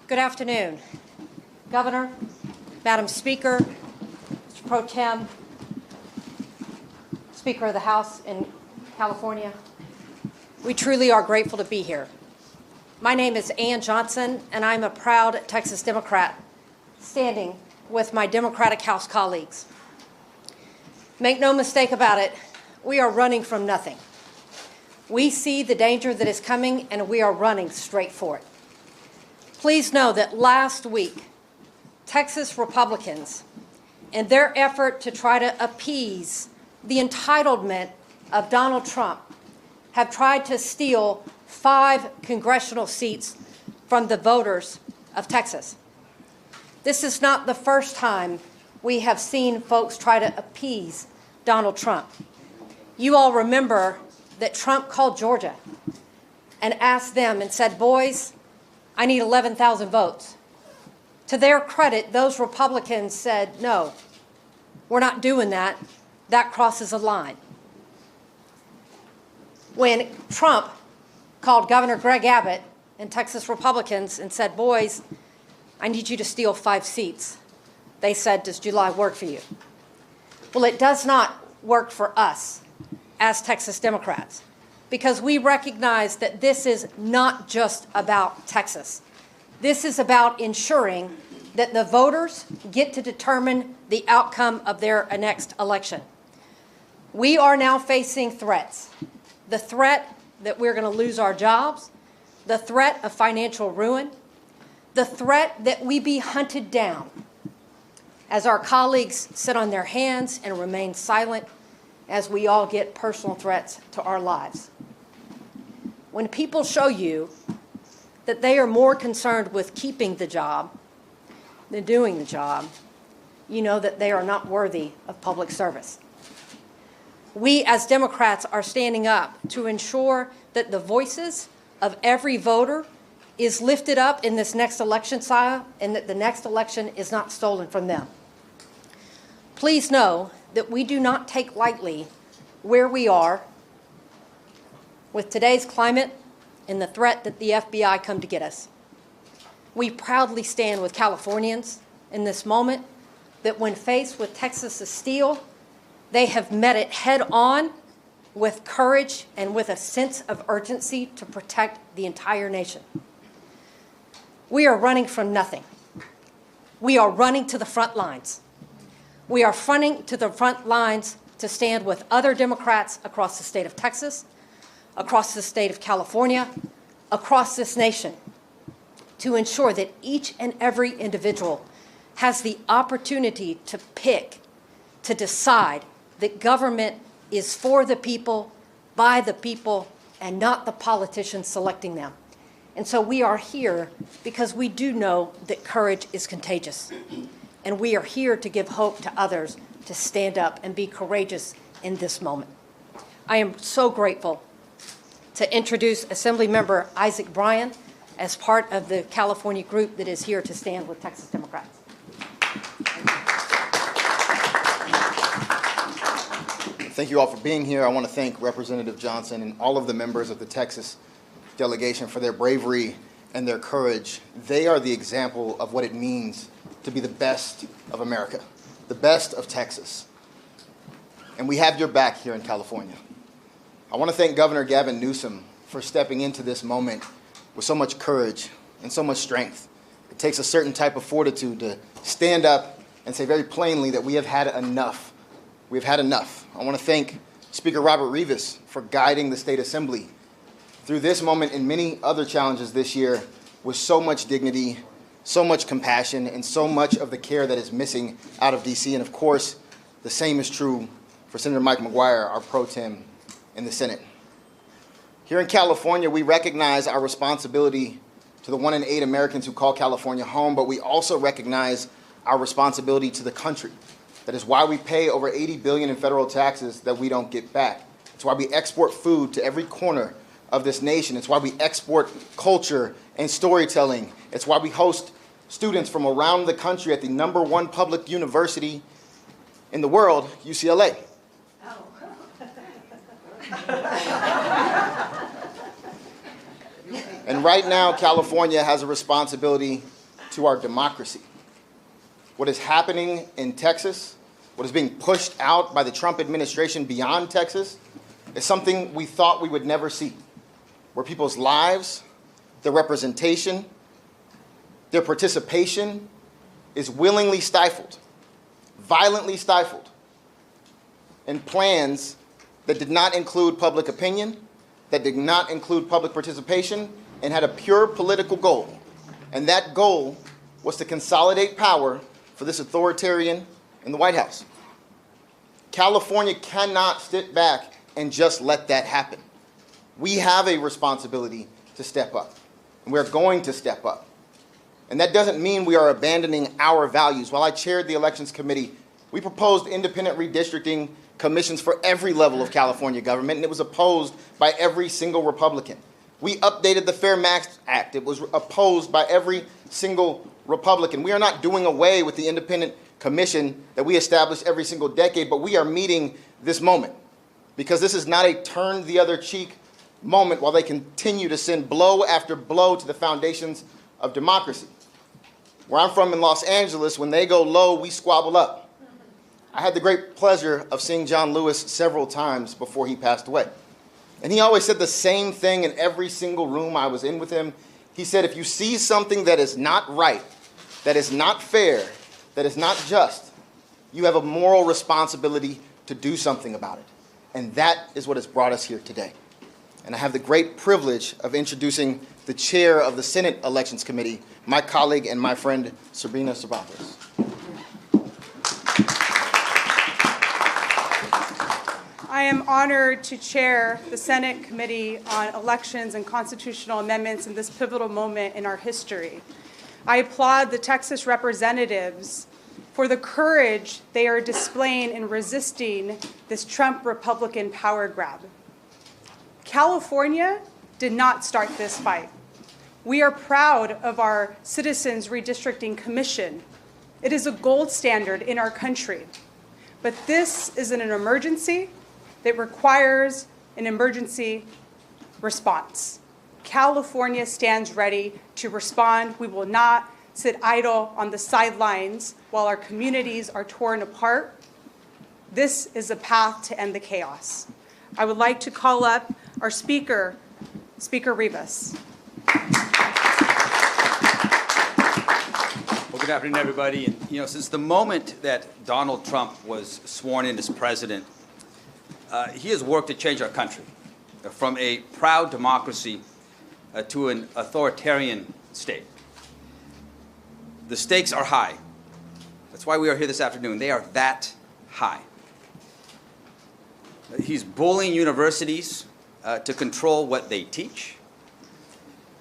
Good afternoon, Governor, Madam Speaker, Mr. Pro Tem, Speaker of the House in California. We truly are grateful to be here. My name is Ann Johnson, and I'm a proud Texas Democrat standing with my Democratic House colleagues. Make no mistake about it, we are running from nothing. We see the danger that is coming, and we are running straight for it. Please know that last week, Texas Republicans, in their effort to try to appease the entitlement of Donald Trump, have tried to steal 5 congressional seats from the voters of Texas. This is not the first time we have seen folks try to appease Donald Trump. You all remember that Trump called Georgia and asked them and said, boys, I need 11,000 votes. To their credit, those Republicans said, no, we're not doing that. That crosses a line. When Trump called Governor Greg Abbott and Texas Republicans and said, boys, I need you to steal 5 seats, they said, does July work for you? Well, it does not work for us as Texas Democrats, because we recognize that this is not just about Texas. This is about ensuring that the voters get to determine the outcome of their next election. We are now facing threats. The threat that we're going to lose our jobs, the threat of financial ruin, the threat that we be hunted down as our colleagues sit on their hands and remain silent as we all get personal threats to our lives. When people show you that they are more concerned with keeping the job than doing the job, you know that they are not worthy of public service. We as Democrats are standing up to ensure that the voices of every voter is lifted up in this next election cycle and that the next election is not stolen from them. Please know that we do not take lightly where we are with today's climate and the threat that the FBI come to get us. We proudly stand with Californians in this moment that when faced with Texas's steel, they have met it head on with courage and with a sense of urgency to protect the entire nation. We are running from nothing. We are running to the front lines. We are running to the front lines to stand with other Democrats across the state of Texas, across the state of California, across this nation, to ensure that each and every individual has the opportunity to pick, to decide that government is for the people, by the people, and not the politicians selecting them. And so we are here because we do know that courage is contagious. And we are here to give hope to others to stand up and be courageous in this moment. I am so grateful to introduce Assemblymember Isaac Bryan as part of the California group that is here to stand with Texas Democrats. Thank you all for being here. I want to thank Representative Johnson and all of the members of the Texas delegation for their bravery and their courage. They are the example of what it means to be the best of America, the best of Texas. And we have your back here in California. I want to thank Governor Gavin Newsom for stepping into this moment with so much courage and so much strength. It takes a certain type of fortitude to stand up and say very plainly that we have had enough. We've had enough. I want to thank Speaker Robert Rivas for guiding the State Assembly through this moment and many other challenges this year with so much dignity, so much compassion, and so much of the care that is missing out of D.C. And of course, the same is true for Senator Mike McGuire, our pro tem in the Senate. Here in California, we recognize our responsibility to the 1 in 8 Americans who call California home, but we also recognize our responsibility to the country. That is why we pay over $80 billion in federal taxes that we don't get back. It's why we export food to every corner of this nation. It's why we export culture and storytelling. It's why we host students from around the country at the #1 public university in the world, UCLA. And right now, California has a responsibility to our democracy. What is happening in Texas, what is being pushed out by the Trump administration beyond Texas, is something we thought we would never see, where people's lives, their representation, their participation is willingly stifled, violently stifled, in plans that did not include public opinion, that did not include public participation, and had a pure political goal. And that goal was to consolidate power for this authoritarian in the White House. California cannot sit back and just let that happen. We have a responsibility to step up, and we're going to step up. And that doesn't mean we are abandoning our values. While I chaired the Elections Committee, we proposed independent redistricting commissions for every level of California government, and it was opposed by every single Republican. We updated the Fair Max Act. It was opposed by every single Republican. We are not doing away with the independent commission that we establish every single decade, but we are meeting this moment because this is not a turn the other cheek moment while they continue to send blow after blow to the foundations of democracy. Where I'm from in Los Angeles, when they go low, we squabble up. I had the great pleasure of seeing John Lewis several times before he passed away. And he always said the same thing in every single room I was in with him. He said, if you see something that is not right, that is not fair, that is not just, you have a moral responsibility to do something about it. And that is what has brought us here today. And I have the great privilege of introducing the chair of the Senate Elections Committee, my colleague and my friend, Sabrina Cervantes. I am honored to chair the Senate Committee on Elections and Constitutional Amendments in this pivotal moment in our history. I applaud the Texas representatives for the courage they are displaying in resisting this Trump Republican power grab. California did not start this fight. We are proud of our Citizens Redistricting Commission. It is a gold standard in our country. But this is an emergency that requires an emergency response. California stands ready to respond. We will not sit idle on the sidelines while our communities are torn apart. This is a path to end the chaos. I would like to call up our speaker, Speaker Rivas. Well, good afternoon, everybody. And, since the moment that Donald Trump was sworn in as president, he has worked to change our country from a proud democracy to an authoritarian state. The stakes are high. That's why we are here this afternoon. They are that high. He's bullying universities to control what they teach.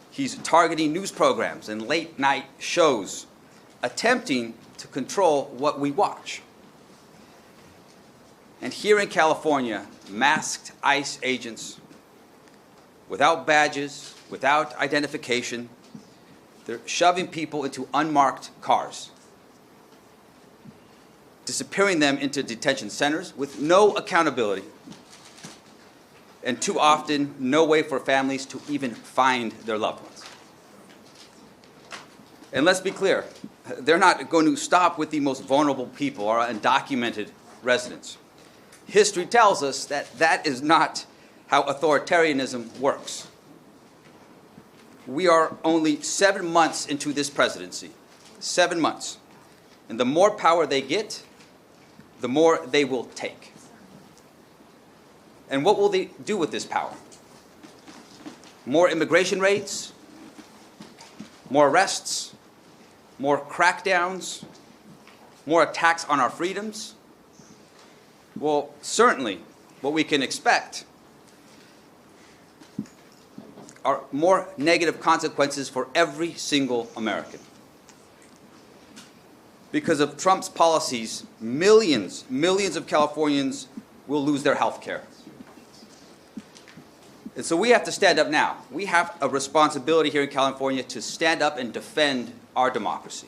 He's targeting news programs and late-night shows, attempting to control what we watch. And here in California, masked ICE agents, without badges, without identification, they're shoving people into unmarked cars, disappearing them into detention centers with no accountability, and too often, no way for families to even find their loved ones. And let's be clear, they're not going to stop with the most vulnerable people, our undocumented residents. History tells us that that is not how authoritarianism works. We are only 7 months into this presidency, 7 months. And the more power they get, the more they will take. And what will they do with this power? More immigration raids, more arrests, more crackdowns, more attacks on our freedoms? Well, certainly what we can expect are more negative consequences for every single American. Because of Trump's policies, millions of Californians will lose their health care. And so we have to stand up now. We have a responsibility here in California to stand up and defend our democracy.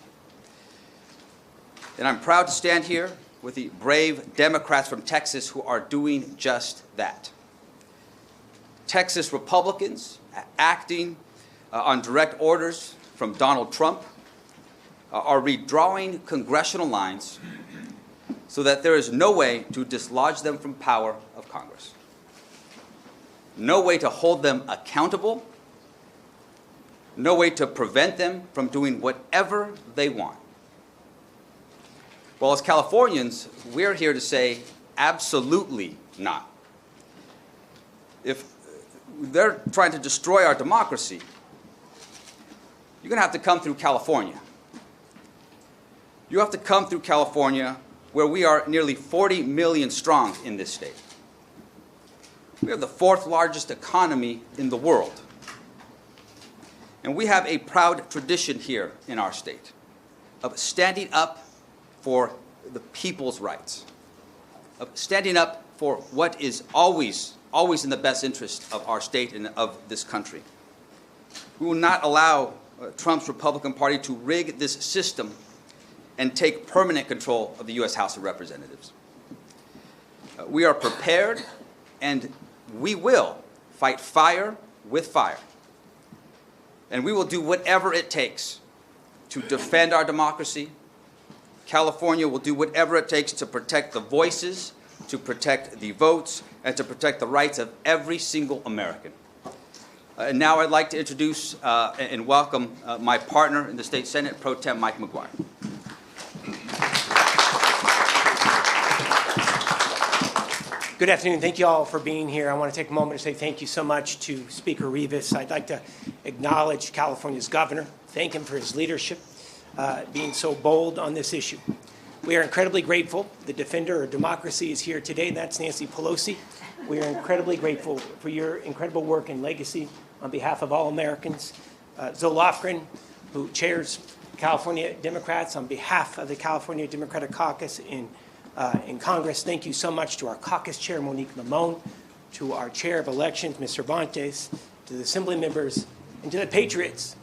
And I'm proud to stand here with the brave Democrats from Texas who are doing just that. Texas Republicans acting on direct orders from Donald Trump are redrawing congressional lines so that there is no way to dislodge them from power of Congress. No way to hold them accountable. No way to prevent them from doing whatever they want. Well, as Californians, we're here to say absolutely not. If they're trying to destroy our democracy, you're going to have to come through California. You have to come through California, where we are nearly 40 million strong in this state. We have the 4th largest economy in the world. And we have a proud tradition here in our state of standing up for the people's rights, of standing up for what is always in the best interest of our state and of this country. We will not allow Trump's Republican Party to rig this system and take permanent control of the U.S. House of Representatives. We are prepared, and we will fight fire with fire. And we will do whatever it takes to defend our democracy. California will do whatever it takes to protect the voices, to protect the votes, and to protect the rights of every single American. And now I'd like to introduce and welcome my partner in the State Senate, Pro Tem Mike McGuire. Good afternoon. Thank you all for being here. I want to take a moment to say thank you so much to Speaker Rivas. I'd like to acknowledge California's governor, thank him for his leadership, being so bold on this issue. We are incredibly grateful. The defender of democracy is here today, and that's Nancy Pelosi. We are incredibly grateful for your incredible work and legacy on behalf of all Americans. Zoe Lofgren, who chairs California Democrats on behalf of the California Democratic Caucus in Congress. Thank you so much to our caucus chair, Monique Limon, to our chair of elections, Ms. Cervantes, to the assembly members, and to the patriots.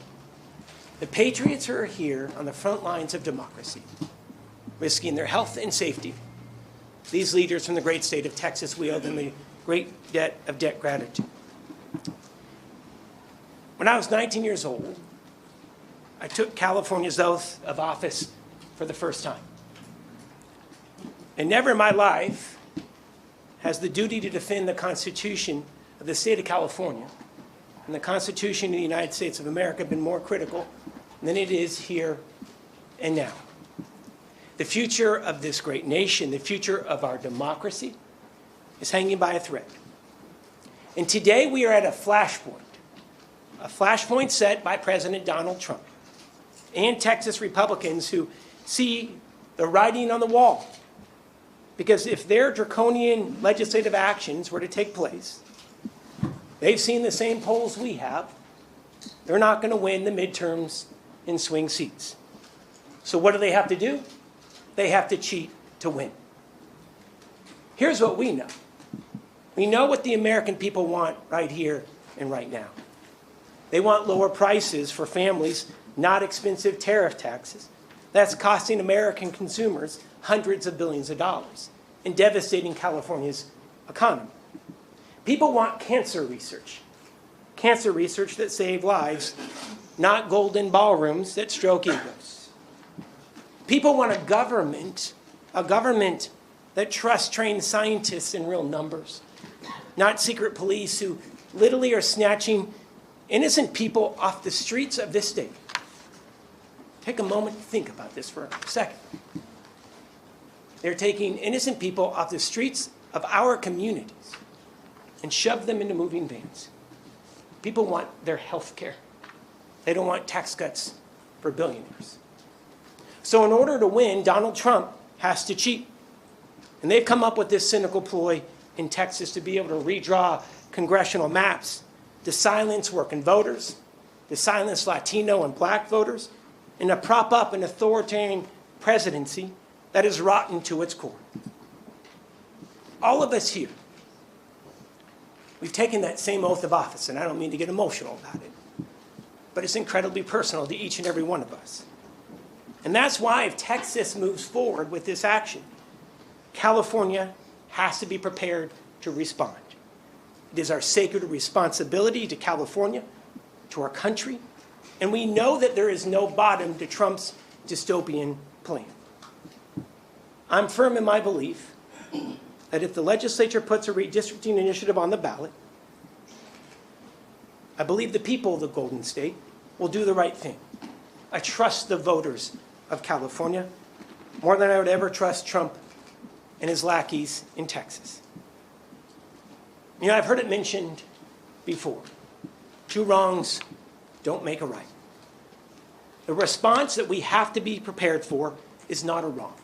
The patriots are here on the front lines of democracy, risking their health and safety. These leaders from the great state of Texas, we owe them a great debt of gratitude. When I was 19 years old, I took California's oath of office for the first time. And never in my life has the duty to defend the Constitution of the state of California and the Constitution of the United States of America been more critical than it is here and now. The future of this great nation, the future of our democracy, is hanging by a thread. And today we are at a flashpoint set by President Donald Trump and Texas Republicans who see the writing on the wall. Because if their draconian legislative actions were to take place, they've seen the same polls we have, they're not going to win the midterms in swing seats. So what do they have to do? They have to cheat to win. Here's what we know. We know what the American people want right here and right now. They want lower prices for families, not expensive tariff taxes. That's costing American consumers hundreds of billions of dollars and devastating California's economy. People want cancer research that save lives, not golden ballrooms that stroke egos. People want a government that trusts trained scientists in real numbers, not secret police who literally are snatching innocent people off the streets of this state. Take a moment to think about this for a second. They're taking innocent people off the streets of our communities and shove them into moving vans. People want their health care. They don't want tax cuts for billionaires. So in order to win, Donald Trump has to cheat. And they've come up with this cynical ploy in Texas to be able to redraw congressional maps to silence working voters, to silence Latino and black voters, and to prop up an authoritarian presidency that is rotten to its core. All of us here, we've taken that same oath of office, and I don't mean to get emotional about it, but it's incredibly personal to each and every one of us. And that's why if Texas moves forward with this action, California has to be prepared to respond. It is our sacred responsibility to California, to our country, and we know that there is no bottom to Trump's dystopian plan. I'm firm in my belief that if the legislature puts a redistricting initiative on the ballot, I believe the people of the Golden State will do the right thing. I trust the voters of California more than I would ever trust Trump and his lackeys in Texas. You know, I've heard it mentioned before. 2 wrongs don't make a right. The response that we have to be prepared for is not a wrong.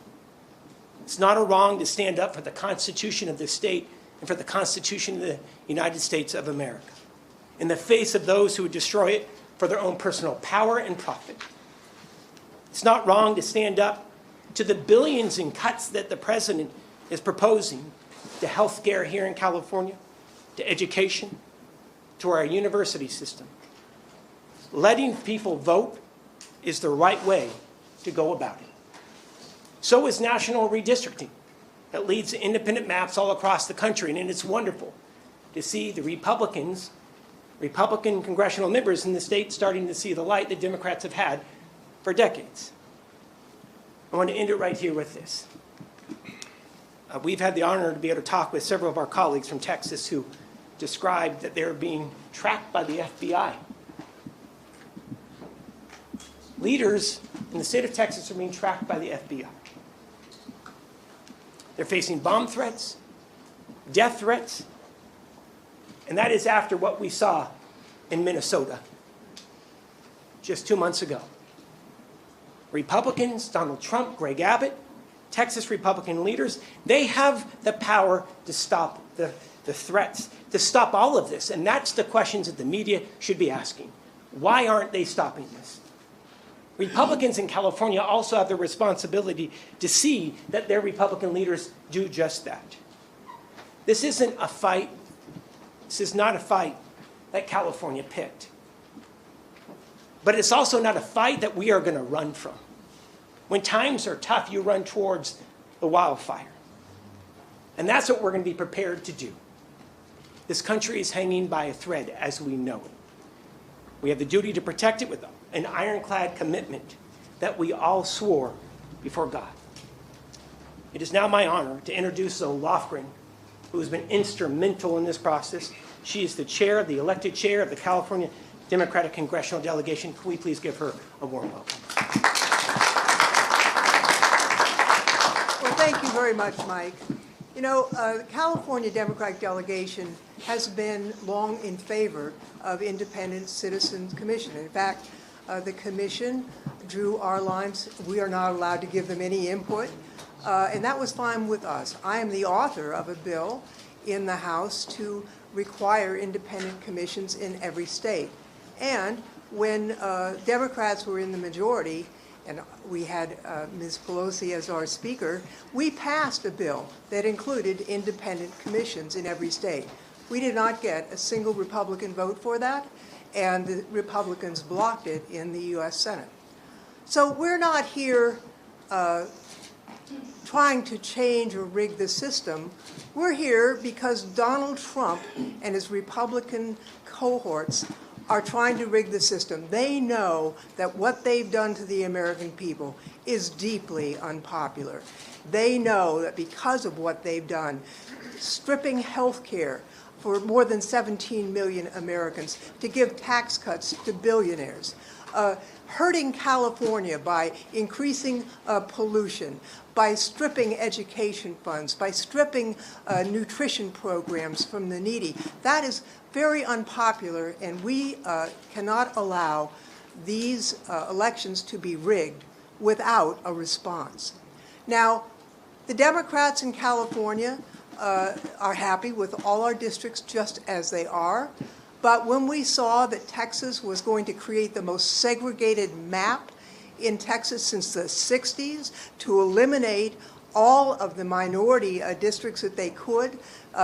It's not a wrong to stand up for the Constitution of this state and for the Constitution of the United States of America in the face of those who would destroy it for their own personal power and profit. It's not wrong to stand up to the billions in cuts that the president is proposing to health care here in California, to education, to our university system. Letting people vote is the right way to go about it. So is national redistricting that leads to independent maps all across the country, and it's wonderful to see the Republican congressional members in the state starting to see the light that Democrats have had for decades. I want to end it right here with this. We've had the honor to be able to talk with several of our colleagues from Texas who described that they're being tracked by the FBI. Leaders in the state of Texas are being tracked by the FBI. They're facing bomb threats, death threats, and that is after what we saw in Minnesota just 2 months ago. Republicans, Donald Trump, Greg Abbott, Texas Republican leaders, they have the power to stop the threats, to stop all of this. And that's the questions that the media should be asking. Why aren't they stopping this? Republicans in California also have the responsibility to see that their Republican leaders do just that. This isn't a fight. This is not a fight that California picked. But it's also not a fight that we are going to run from. When times are tough, you run towards the wildfire. And that's what we're going to be prepared to do. This country is hanging by a thread as we know it. We have the duty to protect it with an ironclad commitment that we all swore before God. It is now my honor to introduce Zoe Lofgren, who has been instrumental in this process. She is the chair, the elected chair of the California Democratic Congressional Delegation. Can we please give her a warm welcome? Well, thank you very much, Mike. You know, the California Democratic Delegation has been long in favor of independent citizens commission. In fact, the commission drew our lines. We are not allowed to give them any input, and that was fine with us. I am the author of a bill in the House to require independent commissions in every state. And when Democrats were in the majority, and we had Ms. Pelosi as our speaker, we passed a bill that included independent commissions in every state. We did not get a single Republican vote for that, and the Republicans blocked it in the U.S. Senate. So we're not here trying to change or rig the system. We're here because Donald Trump and his Republican cohorts are trying to rig the system. They know that what they've done to the American people is deeply unpopular. They know that because of what they've done, stripping health care for more than 17 million Americans, to give tax cuts to billionaires, hurting California by increasing pollution, by stripping education funds, by stripping nutrition programs from the needy. That is very unpopular, and we cannot allow these elections to be rigged without a response. Now, the Democrats in California are happy with all our districts just as they are. But when we saw that Texas was going to create the most segregated map in Texas since the 60s to eliminate all of the minority districts that they could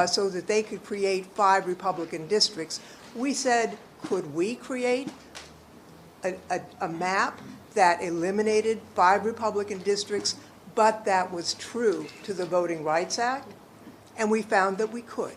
so that they could create 5 Republican districts, we said, could we create a map that eliminated 5 Republican districts, but that was true to the Voting Rights Act? And we found that we could.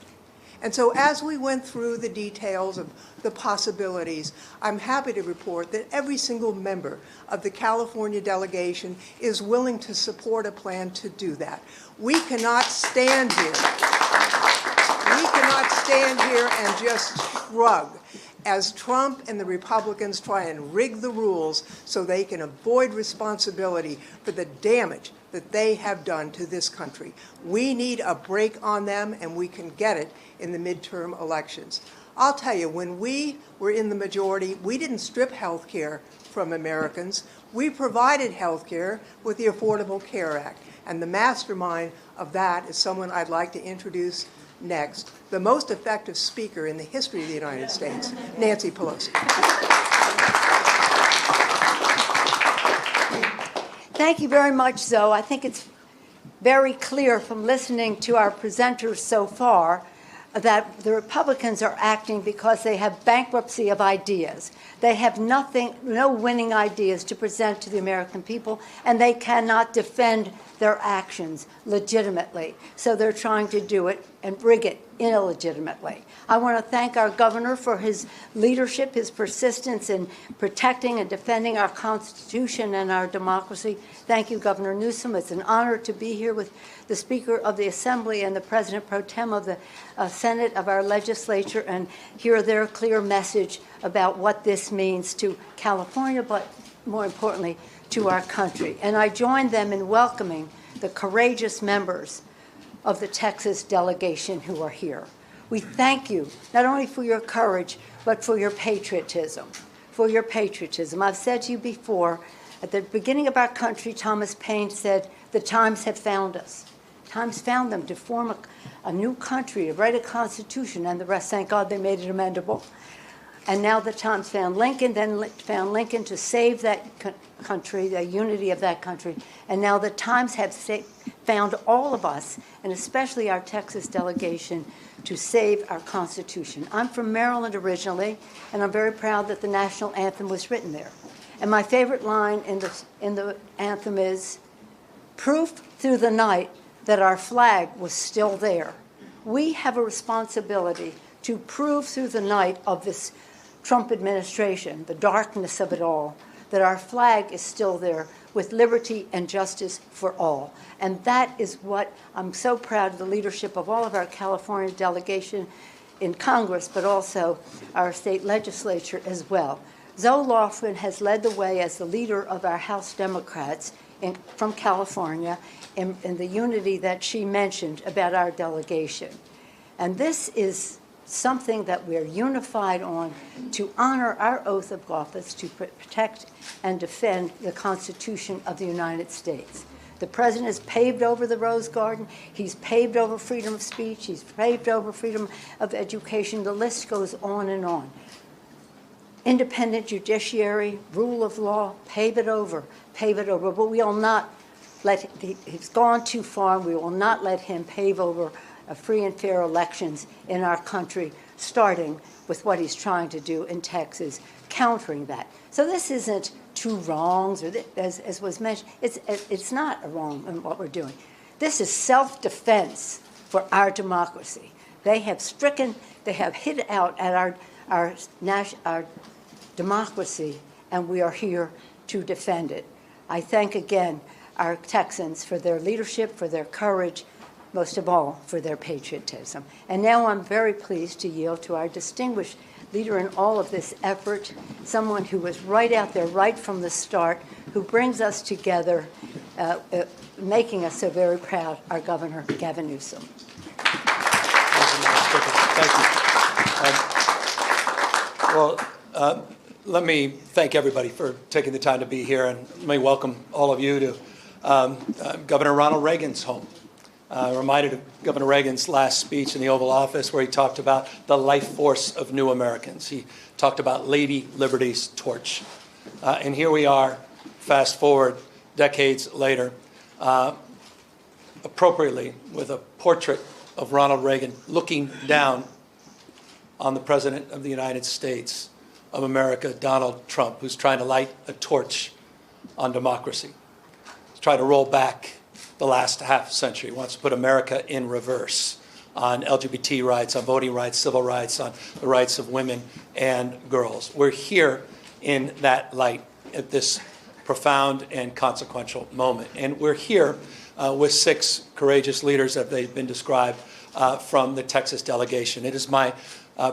And so as we went through the details of the possibilities, I'm happy to report that every single member of the California delegation is willing to support a plan to do that. We cannot stand here. We cannot stand here and just shrug as Trump and the Republicans try and rig the rules so they can avoid responsibility for the damage that they have done to this country. We need a break on them, and we can get it in the midterm elections. I'll tell you, when we were in the majority, we didn't strip health care from Americans. We provided health care with the Affordable Care Act. And the mastermind of that is someone I'd like to introduce next, the most effective speaker in the history of the United States, Nancy Pelosi. Thank you very much, Zoe. I think it's very clear from listening to our presenters so far that the Republicans are acting because they have bankruptcy of ideas. They have no winning ideas to present to the American people, and they cannot defend their actions legitimately. So they're trying to do it and rig it illegitimately. I want to thank our governor for his leadership, his persistence in protecting and defending our Constitution and our democracy. Thank you, Governor Newsom. It's an honor to be here with the Speaker of the Assembly and the President Pro Tem of the Senate of our legislature and hear their clear message about what this means to California, but more importantly, to our country. And I join them in welcoming the courageous members of the Texas delegation who are here. We thank you not only for your courage, but for your patriotism. For your patriotism. I've said to you before, at the beginning of our country, Thomas Paine said, "The times have found us." Times found them to form a new country, to write a constitution, and the rest, thank God, they made it amendable. And now the times found Lincoln, then found Lincoln to save that country, the unity of that country. And now the times have found all of us, and especially our Texas delegation, to save our Constitution. I'm from Maryland originally, and I'm very proud that the national anthem was written there. And my favorite line in the anthem is, "Proof through the night that our flag was still there." We have a responsibility to prove through the night of this Trump administration, the darkness of it all, that our flag is still there with liberty and justice for all. And that is what I'm so proud of the leadership of all of our California delegation in Congress, but also our state legislature as well. Zoe Lofgren has led the way as the leader of our House Democrats from California in the unity that she mentioned about our delegation. And this is something that we're unified on to honor our oath of office to protect and defend the Constitution of the United States. The president has paved over the Rose Garden. He's paved over freedom of speech. He's paved over freedom of education. The list goes on and on. Independent judiciary, rule of law, pave it over. But we will not he's gone too far. We will not let him pave over free and fair elections in our country, starting with what he's trying to do in Texas, countering that. So this isn't two wrongs, or as was mentioned. It's not a wrong in what we're doing. This is self-defense for our democracy. They have hit out at our democracy, and we are here to defend it. I thank again our Texans for their leadership, for their courage, most of all for their patriotism. And now I'm very pleased to yield to our distinguished leader in all of this effort, someone who was right out there right from the start, who brings us together, making us so very proud, our Governor, Gavin Newsom. Thank you. Let me thank everybody for taking the time to be here, and let me welcome all of you to Governor Ronald Reagan's home. Reminded of Governor Reagan's last speech in the Oval Office where he talked about the life force of new Americans. He talked about Lady Liberty's torch. And here we are, fast forward decades later, appropriately with a portrait of Ronald Reagan looking down on the President of the United States of America, Donald Trump, who's trying to light a torch on democracy. He's trying to roll back the last half century. He wants to put America in reverse on LGBT rights, on voting rights, civil rights, on the rights of women and girls. We're here in that light at this profound and consequential moment. And we're here with 6 courageous leaders, as they've been described, from the Texas delegation. It is my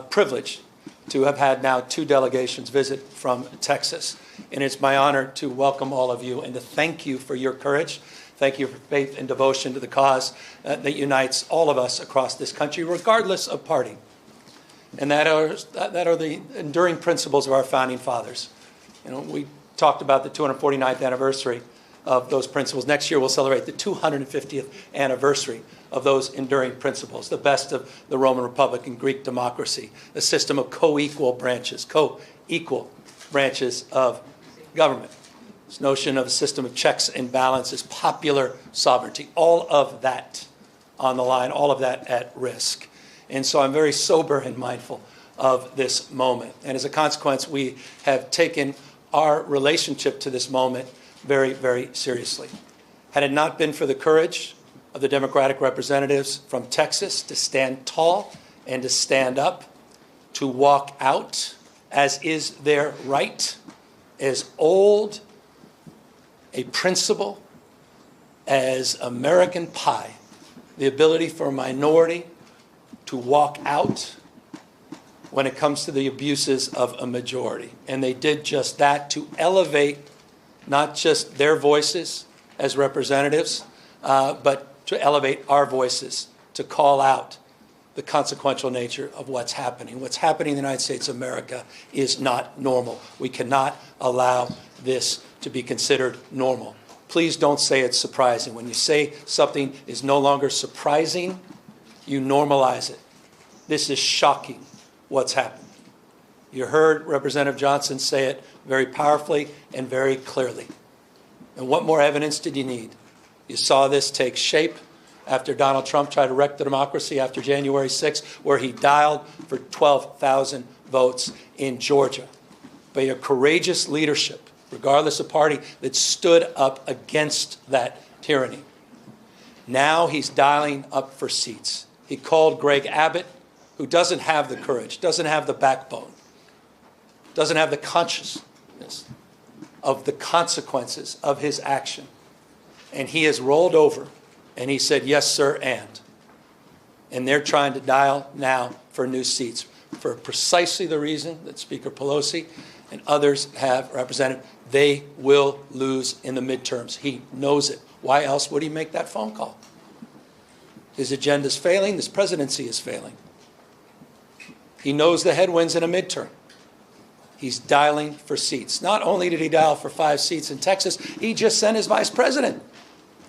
privilege to have had now 2 delegations visit from Texas. And it's my honor to welcome all of you and to thank you for your courage. Thank you for faith and devotion to the cause that unites all of us across this country, regardless of party. And that are the enduring principles of our founding fathers. You know, we talked about the 249th anniversary of those principles. Next year, we'll celebrate the 250th anniversary of those enduring principles, the best of the Roman Republic and Greek democracy, a system of co-equal branches of government. This notion of a system of checks and balances, popular sovereignty, all of that on the line, all of that at risk. And so I'm very sober and mindful of this moment. And as a consequence, we have taken our relationship to this moment very, very seriously. Had it not been for the courage of the Democratic representatives from Texas to stand tall and to stand up, to walk out, as is their right, as old a principle as American pie, the ability for a minority to walk out when it comes to the abuses of a majority. And they did just that to elevate not just their voices as representatives, but to elevate our voices, to call out the consequential nature of what's happening. What's happening in the United States of America is not normal. We cannot allow this to be considered normal. Please don't say it's surprising. When you say something is no longer surprising, you normalize it. This is shocking, what's happened. You heard Representative Johnson say it very powerfully and very clearly. And what more evidence did you need? You saw this take shape after Donald Trump tried to wreck the democracy after January 6th, where he dialed for 12,000 votes in Georgia. By your courageous leadership, regardless of party, that stood up against that tyranny. Now he's dialing up for seats. He called Greg Abbott, who doesn't have the courage, doesn't have the backbone, doesn't have the consciousness of the consequences of his action. And he has rolled over and he said, yes, sir, and they're trying to dial now for new seats for precisely the reason that Speaker Pelosi and others have represented. They will lose in the midterms. He knows it. Why else would he make that phone call? His agenda's failing. This presidency is failing. He knows the headwinds in a midterm. He's dialing for seats. Not only did he dial for 5 seats in Texas, he just sent his vice president,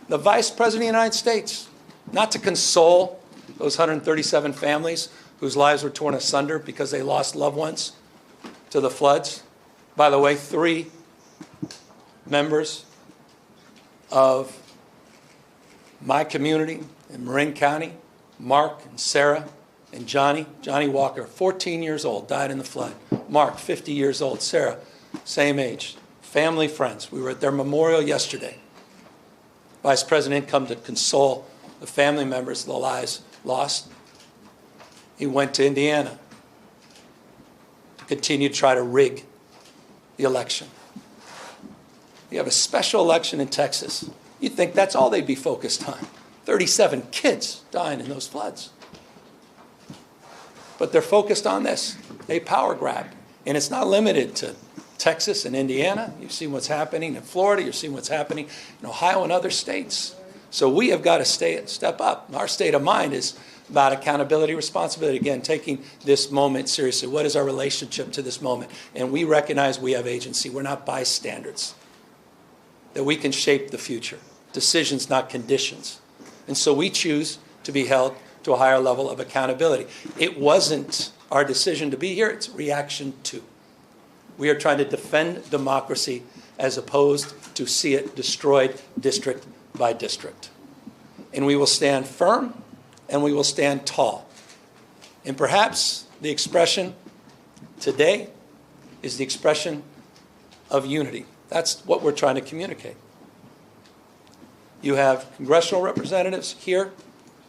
the vice president of the United States, not to console those 137 families whose lives were torn asunder because they lost loved ones to the floods. By the way, 3 members of my community in Marin County, Mark and Sarah and Johnny Walker, 14 years old, died in the flood. Mark, 50 years old. Sarah, same age. Family, friends. We were at their memorial yesterday. Vice President come to console the family members of the lives lost. He went to Indiana to continue to try to rig the election. You have a special election in Texas. You'd think that's all they'd be focused on. 37 kids dying in those floods. But they're focused on this, a power grab. And it's not limited to Texas and Indiana. You've seen what's happening in Florida. You've seen what's happening in Ohio and other states. So we have got to step up. Our state of mind is about accountability, responsibility. Again, taking this moment seriously. What is our relationship to this moment? And we recognize we have agency. We're not bystanders. That we can shape the future. Decisions, not conditions. And so we choose to be held to a higher level of accountability. It wasn't our decision to be here, it's reaction to. We are trying to defend democracy as opposed to see it destroyed district by district. And we will stand firm and we will stand tall. And perhaps the expression today is the expression of unity. That's what we're trying to communicate. You have congressional representatives here,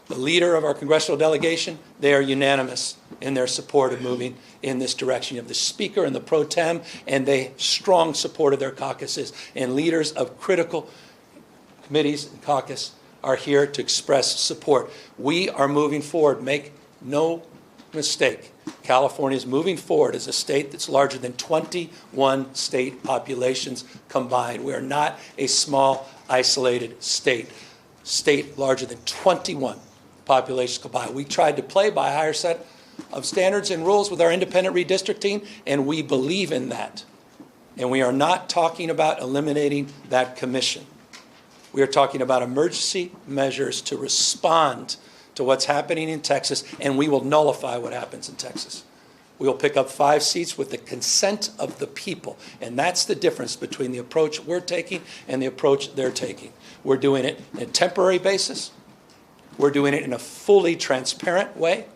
the leader of our congressional delegation. They are unanimous in their support of moving in this direction. You have the Speaker and the Pro Tem, and they strong support of their caucuses. And leaders of critical committees and caucus are here to express support. We are moving forward. Make no mistake. California is moving forward as a state that's larger than 21 state populations combined. We are not a small, isolated state. State larger than 21 populations combined. We tried to play by a higher set of standards and rules with our independent redistricting, and we believe in that. And we are not talking about eliminating that commission. We are talking about emergency measures to respond to what's happening in Texas, and we will nullify what happens in Texas. We will pick up 5 seats with the consent of the people, and that's the difference between the approach we're taking and the approach they're taking. We're doing it on a temporary basis. We're doing it in a fully transparent way,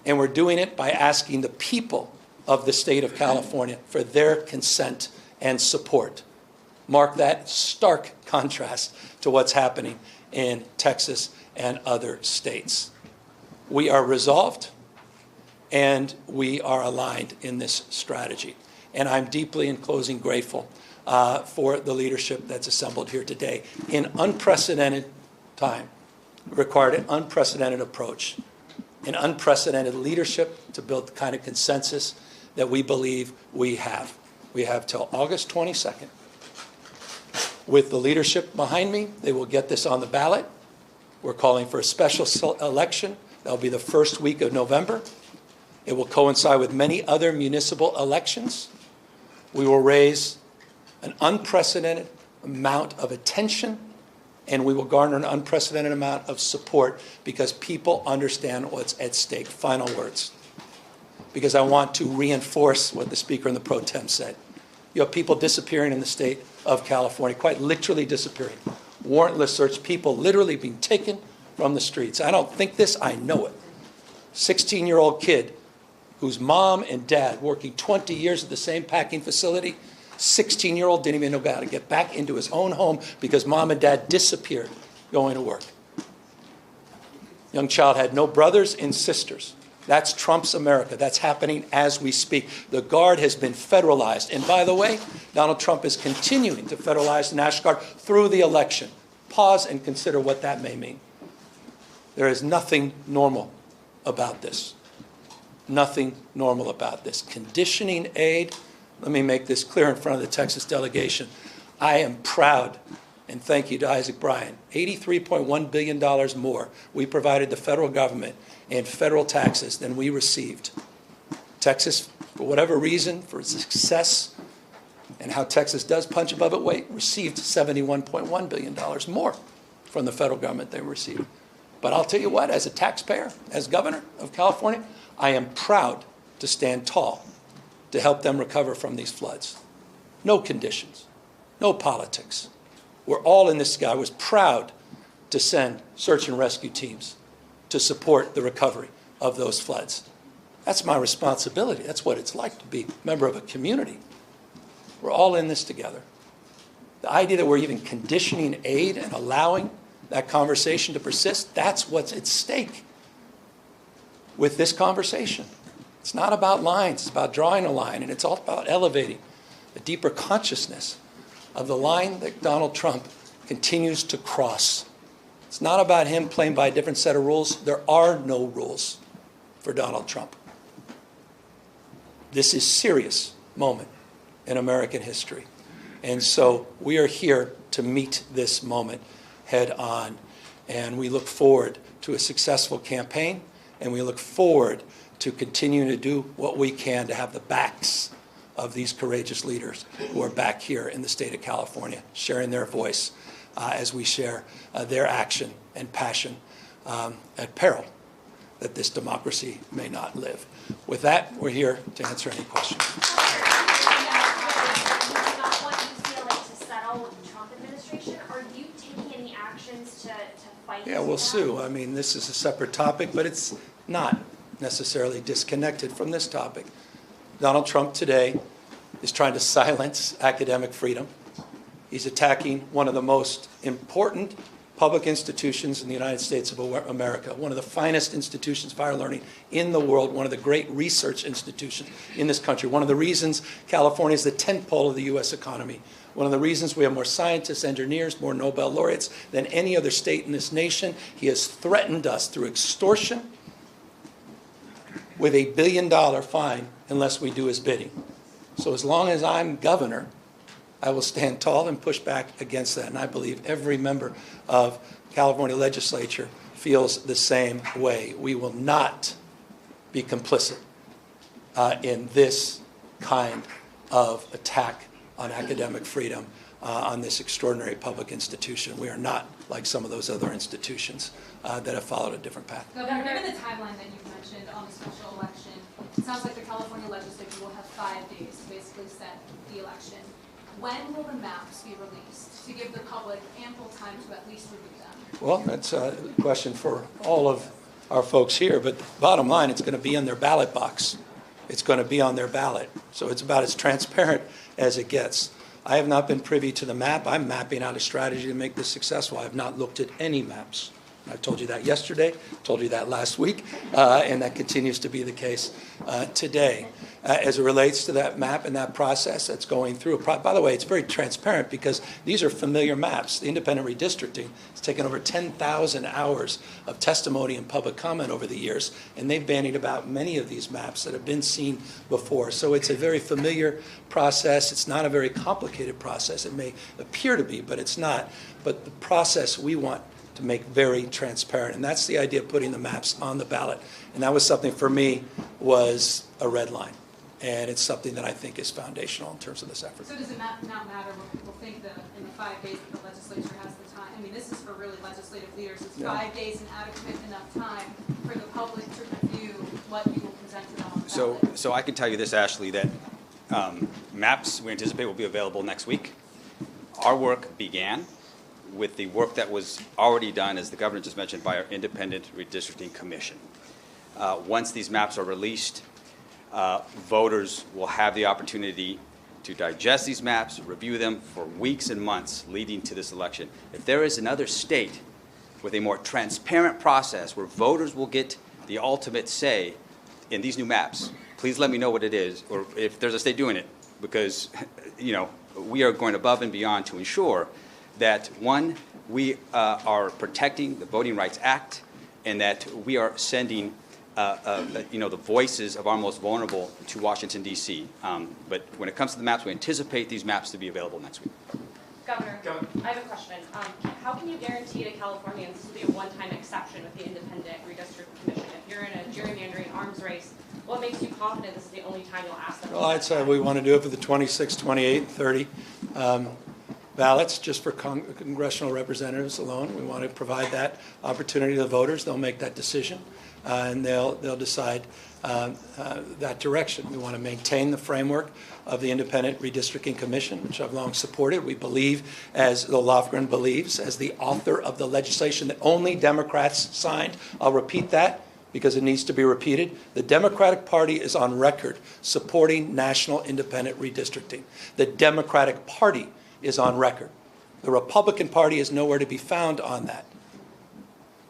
and we're doing it by asking the people of the state of California for their consent and support. Mark that stark contrast to what's happening in Texas and other states. We are resolved and we are aligned in this strategy. And I'm deeply, in closing, grateful for the leadership that's assembled here today. In unprecedented time, required an unprecedented approach, an unprecedented leadership to build the kind of consensus that we believe we have. We have till August 22nd. With the leadership behind me, they will get this on the ballot. We're calling for a special election. That'll be the first week of November. It will coincide with many other municipal elections. We will raise an unprecedented amount of attention, and we will garner an unprecedented amount of support because people understand what's at stake. Final words. Because I want to reinforce what the Speaker and the Pro Tem said. You have people disappearing in the state of California, quite literally disappearing. Warrantless search, people literally being taken from the streets. I don't think this, I know it. 16-year-old kid whose mom and dad working 20 years at the same packing facility, 16-year-old didn't even know how to get back into his own home because mom and dad disappeared going to work. Young child had no brothers and sisters. That's Trump's America. That's happening as we speak. The Guard has been federalized. And by the way, Donald Trump is continuing to federalize the National Guard through the election. Pause and consider what that may mean. There is nothing normal about this. Nothing normal about this. Conditioning aid, let me make this clear in front of the Texas delegation. I am proud, and thank you to Isaac Bryan, $83.1 billion more we provided the federal government in federal taxes than we received. Texas, for whatever reason, for its success and how Texas does punch above its weight, received $71.1 billion more from the federal government they received. But I'll tell you what, as a taxpayer, as governor of California, I am proud to stand tall to help them recover from these floods. No conditions, no politics. We're all in this. I was proud to send search and rescue teams to support the recovery of those floods. That's my responsibility. That's what it's like to be a member of a community. We're all in this together. The idea that we're even conditioning aid and allowing that conversation to persist, that's what's at stake with this conversation. It's not about lines, it's about drawing a line, and it's all about elevating a deeper consciousness of the line that Donald Trump continues to cross. It's not about him playing by a different set of rules. There are no rules for Donald Trump. This is a serious moment in American history. And so we are here to meet this moment head on. And we look forward to a successful campaign, and we look forward to continuing to do what we can to have the backs of these courageous leaders who are back here in the state of California, sharing their voice as we share their action and passion at peril that this democracy may not live. With that, we're here to answer any questions. Yeah, we'll sue. I mean, this is a separate topic, but it's not necessarily disconnected from this topic. Donald Trump today is trying to silence academic freedom. He's attacking one of the most important public institutions in the United States of America, one of the finest institutions of higher learning in the world, one of the great research institutions in this country, one of the reasons California is the tentpole of the U.S. economy, one of the reasons we have more scientists, engineers, more Nobel laureates than any other state in this nation. He has threatened us through extortion with a $1 billion fine unless we do his bidding. So as long as I'm governor, I will stand tall and push back against that. And I believe every member of California legislature feels the same way. We will not be complicit in this kind of attack on academic freedom on this extraordinary public institution. We are not like some of those other institutions that have followed a different path. Governor, given the timeline that you've mentioned on the special election, it sounds like the California legislature will have 5 days to basically set the election. When will the maps be released to give the public ample time to at least review them? Well, that's a question for all of our folks here, but bottom line, it's going to be in their ballot box. It's going to be on their ballot. So it's about as transparent as it gets. I have not been privy to the map. I'm mapping out a strategy to make this successful. I have not looked at any maps. I told you that yesterday, told you that last week, and that continues to be the case today. As it relates to that map and that process that's going through, by the way, it's very transparent because these are familiar maps. The independent redistricting has taken over 10,000 hours of testimony and public comment over the years, and they've bandied about many of these maps that have been seen before. So it's a very familiar process. It's not a very complicated process. It may appear to be, but it's not. But the process we want to make very transparent. And that's the idea of putting the maps on the ballot. And that was something for me was a red line. And it's something that I think is foundational in terms of this effort. So does it not matter what people think that in the 5 days that the legislature has the time? I mean, this is for really legislative leaders. Is 5 days an adequate enough time for the public to review what you will present to them on the ballot? So I can tell you this, Ashley, that maps we anticipate will be available next week. Our work began with the work that was already done, as the governor just mentioned, by our independent redistricting commission. Once these maps are released, voters will have the opportunity to digest these maps, review them for weeks and months leading to this election. If there is another state with a more transparent process where voters will get the ultimate say in these new maps, please let me know what it is, or if there's a state doing it, because we are going above and beyond to ensure that, one, we are protecting the Voting Rights Act, and that we are sending the voices of our most vulnerable to Washington, D.C. But when it comes to the maps, we anticipate these maps to be available next week. Governor, I have a question. How can you guarantee to Californians this will be a one-time exception with the Independent Redistricting Commission? If you're in a gerrymandering arms race, what makes you confident this is the only time you'll ask them? Well, I'd say we want to do it for the 26, 28, 30 ballots, just for congressional representatives alone. We want to provide that opportunity to the voters. They'll make that decision, and they'll decide that direction. We want to maintain the framework of the Independent Redistricting Commission, which I've long supported. We believe, as the Lofgren believes, as the author of the legislation that only Democrats signed. I'll repeat that because it needs to be repeated. The Democratic Party is on record supporting national independent redistricting. The Democratic Party is on record. The Republican Party is nowhere to be found on that.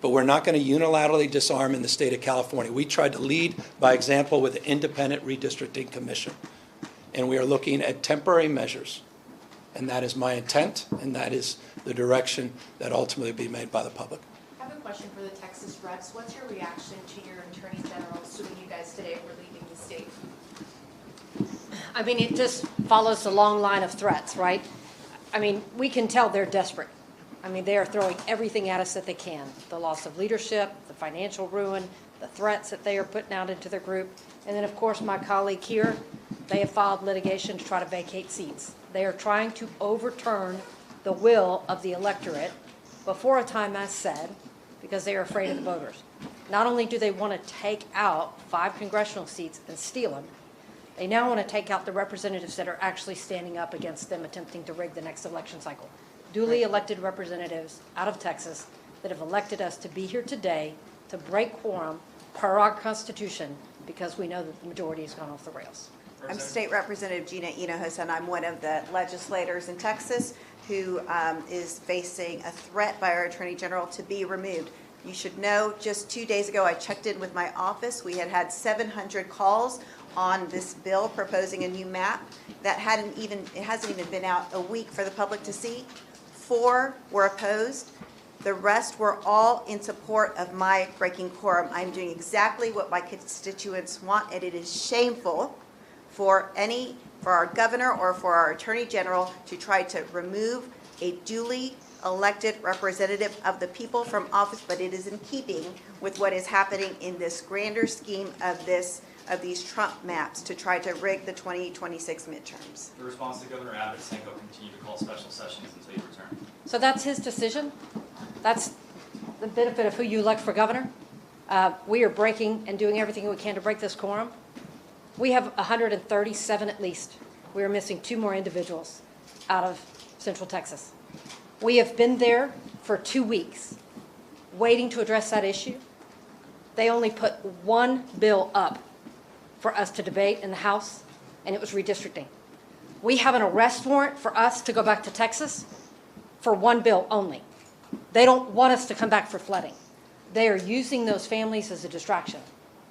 But we're not going to unilaterally disarm in the state of California. We tried to lead by example with the Independent Redistricting Commission. And we are looking at temporary measures. And that is my intent, and that is the direction that ultimately will be made by the public. I have a question for the Texas reps. What's your reaction to your Attorney General suing you guys today for leaving the state? I mean, it just follows the long line of threats, right? I mean, we can tell they're desperate. I mean, they are throwing everything at us that they can. The loss of leadership, the financial ruin, the threats that they are putting out into their group. And then, of course, my colleague here, they have filed litigation to try to vacate seats. They are trying to overturn the will of the electorate before a time as said because they are afraid of the voters. Not only do they want to take out 5 congressional seats and steal them, they now want to take out the representatives that are actually standing up against them attempting to rig the next election cycle. Duly elected representatives out of Texas that have elected us to be here today to break quorum per our Constitution because we know that the majority has gone off the rails. I'm State Representative Gina Hinojosa, and I'm one of the legislators in Texas who is facing a threat by our Attorney General to be removed. You should know, just 2 days ago, I checked in with my office. We had 700 calls on this bill proposing a new map. It hasn't even been out a week for the public to see. 4 were opposed. The rest were all in support of my breaking quorum. I'm doing exactly what my constituents want, and it is shameful for our governor or for our attorney general to try to remove a duly elected representative of the people from office, but it is in keeping with what is happening in this grander scheme of these Trump maps to try to rig the 2026 midterms. The response to Governor Abbott saying he'll continue to call special sessions until you return. So that's his decision. That's the benefit of who you elect for governor. We are breaking and doing everything we can to break this quorum. We have 137 at least. We are missing 2 more individuals out of Central Texas. We have been there for 2 weeks waiting to address that issue. They only put 1 bill up for us to debate in the House, and it was redistricting. We have an arrest warrant for us to go back to Texas for 1 bill only. They don't want us to come back for flooding. They are using those families as a distraction.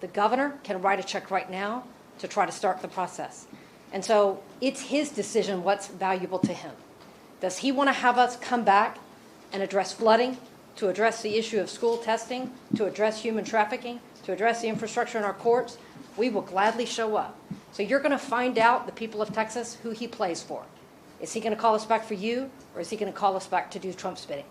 The governor can write a check right now to try to start the process. And so it's his decision what's valuable to him. Does he want to have us come back and address flooding, to address the issue of school testing, to address human trafficking, to address the infrastructure in our courts? We will gladly show up. So you're going to find out, the people of Texas, who he plays for. Is he going to call us back for you, or is he going to call us back to do Trump's bidding?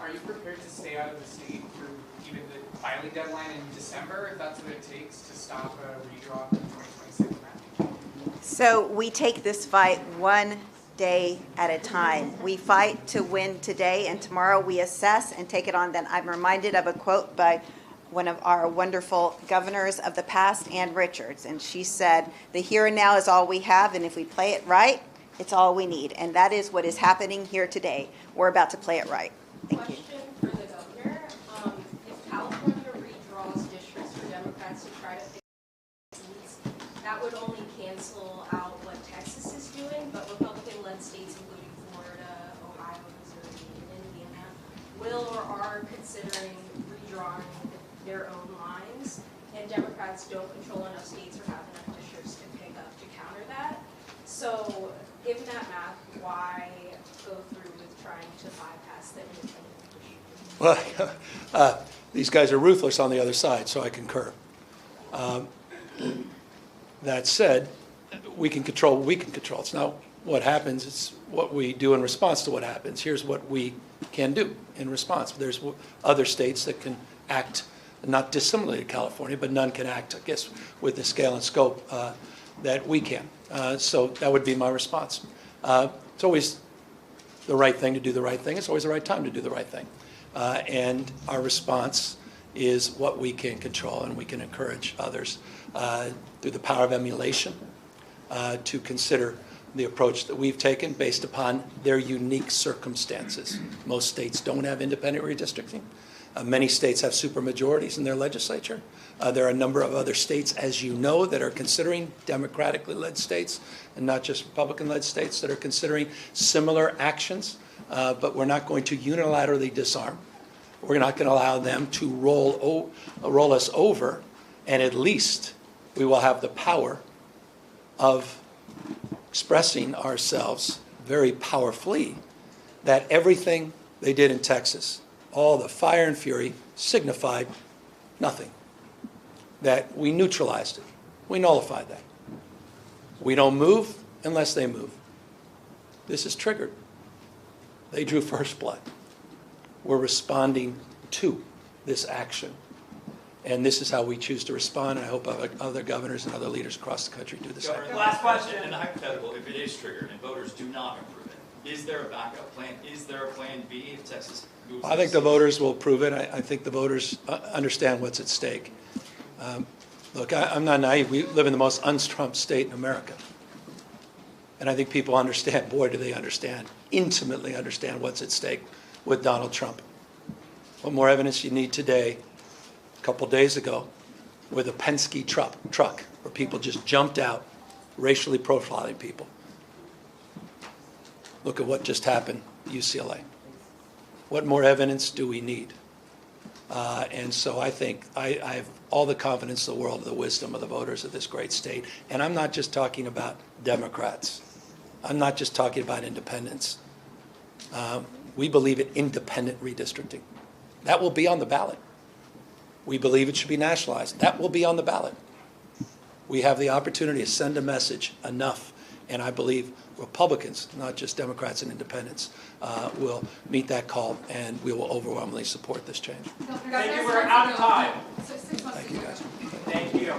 Are you prepared to stay out of the state through even the filing deadline in December, if that's what it takes to stop a redraw of the 2026 map? So we take this fight 1 day at a time. We fight to win today, and tomorrow we assess and take it on. Then I'm reminded of a quote by one of our wonderful governors of the past, Ann Richards, and she said, "The here and now is all we have, and if we play it right, it's all we need." And that is what is happening here today. We're about to play it right. Thank you. Question for the governor. If California redraws districts for Democrats to try to fix seats, that would only cancel out what Texas is doing, but Republican-led states, including Florida, Ohio, Missouri, and Indiana, will or are considering redrawing their own lines, and Democrats don't control enough states or have enough districts to pick up to counter that. So, given that math, why go through with trying to bypass the independent? Well, these guys are ruthless on the other side, so I concur. That said, we can control what we can control. It's not what happens, it's what we do in response to what happens. Here's what we can do in response. There's other states that can act not dissimilarly to California, but none can act, I guess, with the scale and scope that we can. So that would be my response. It's always the right thing to do the right thing. It's always the right time to do the right thing. And our response is what we can control, and we can encourage others through the power of emulation to consider the approach that we've taken based upon their unique circumstances. Most states don't have independent redistricting. Many states have supermajorities in their legislature. There are a number of other states, as you know, that are considering democratically led states and not just Republican-led states that are considering similar actions. But we're not going to unilaterally disarm. We're not going to allow them to roll us over, and at least we will have the power of expressing ourselves very powerfully that everything they did in Texas, all the fire and fury, signified nothing. That we neutralized it. We nullified that. We don't move unless they move. This is triggered. They drew first blood. We're responding to this action. And this is how we choose to respond, and I hope other governors and other leaders across the country do the same. Last question. In the hypothetical, if it is triggered and voters do not approve it, Is there a backup plan? Is there a plan B if Texas moves? I think the voters will prove it. I think the voters understand what's at stake. Look, I'm not naive. We live in the most un-Trump state in America. And I think people understand, boy, do they understand, intimately understand what's at stake with Donald Trump. What more evidence you need today, a couple days ago, with a Penske truck where people just jumped out, racially profiling people. Look at what just happened at UCLA. What more evidence do we need? And so I think I have all the confidence in the world of the wisdom of the voters of this great state. And I'm not just talking about Democrats. I'm not just talking about independents. We believe in independent redistricting. That will be on the ballot. We believe it should be nationalized. That will be on the ballot. We have the opportunity to send a message enough, and I believe Republicans, not just Democrats and independents, will meet that call, and we will overwhelmingly support this change. Thank you, we're out of time. Thank you, guys. Thank you.